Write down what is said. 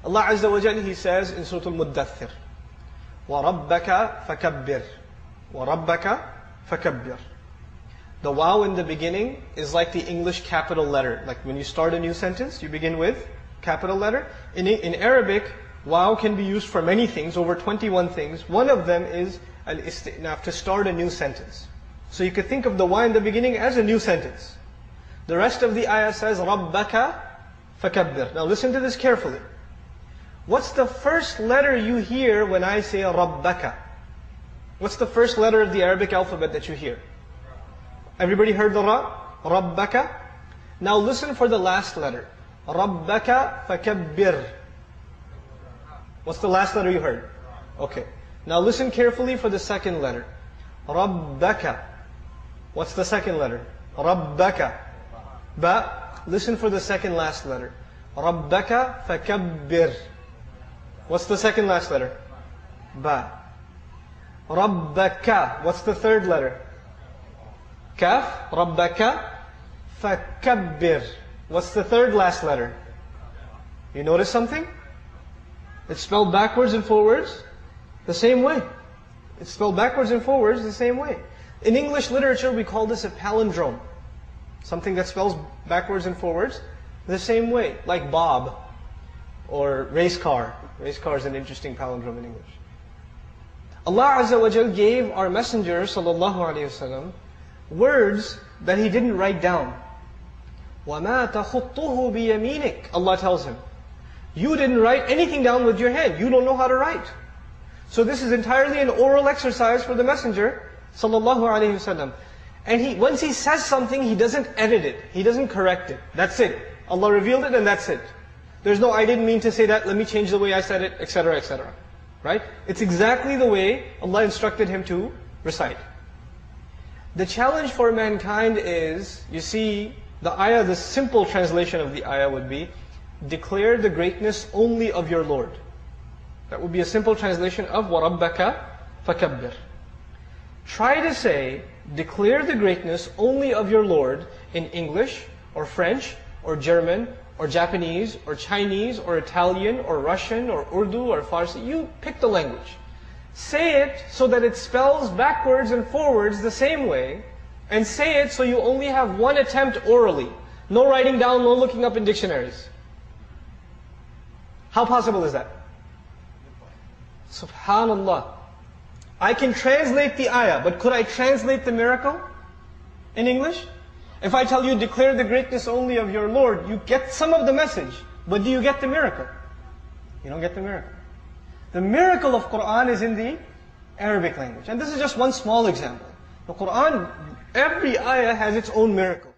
Allah Azza wa Jalla, He says in Surat Al-Muddaththir, وربك فكبر وربك فكبر. The waw in the beginning is like the English capital letter. Like when you start a new sentence, you begin with capital letter. In Arabic, waw can be used for many things, over 21 things. One of them is al-istinaf, to start a new sentence. So you could think of the waw in the beginning as a new sentence. The rest of the ayah says, رَبَّكَ فَكَبِّرْ. Now listen to this carefully. What's the first letter you hear when I say رَبَّكَ? What's the first letter of the Arabic alphabet that you hear? Everybody heard the ra? رَبَّكَ. Now listen for the last letter. رَبَّكَ فَكَبِّرْ. What's the last letter you heard? Okay. Now listen carefully for the second letter. رَبَّكَ. What's the second letter? رَبَّكَ. Ba. Listen for the second last letter. رَبَّكَ فَكَبِّرْ. What's the second last letter? Ba. رَبَّكَ. What's the third letter? Kaf. رَبَّكَ فَكَبِّرْ. What's the third last letter? You notice something? It's spelled backwards and forwards the same way. It's spelled backwards and forwards the same way. In English literature, we call this a palindrome. Something that spells backwards and forwards the same way. Like Bob or race car. Race car is an interesting palindrome in English. Allah Azza wa Jal gave our Messenger sallallahu alaihi wasallam words that He didn't write down. وَمَا تَخُطُّهُ بِيَمِينِكَ. Allah tells him, you didn't write anything down with your hand. You don't know how to write. So this is entirely an oral exercise for the Messenger sallallahu alaihi wasallam. And once he says something, he doesn't edit it. He doesn't correct it. That's it. Allah revealed it and that's it. There's no, I didn't mean to say that, let me change the way I said it, etc., etc. Right? It's exactly the way Allah instructed him to recite. The challenge for mankind is, you see, the ayah, the simple translation of the ayah would be, declare the greatness only of your Lord. That would be a simple translation of وَرَبَّكَ فَكَبِّرْ. Try to say, declare the greatness only of your Lord in English, or French, or German, or Japanese, or Chinese, or Italian, or Russian, or Urdu, or Farsi. You pick the language. Say it so that it spells backwards and forwards the same way, and say it so you only have one attempt orally. No writing down, no looking up in dictionaries. How possible is that? Subhanallah. I can translate the ayah, but could I translate the miracle in English? If I tell you, declare the greatness only of your Lord, you get some of the message, but do you get the miracle? You don't get the miracle. The miracle of Qur'an is in the Arabic language. And this is just one small example. The Qur'an, every ayah has its own miracle.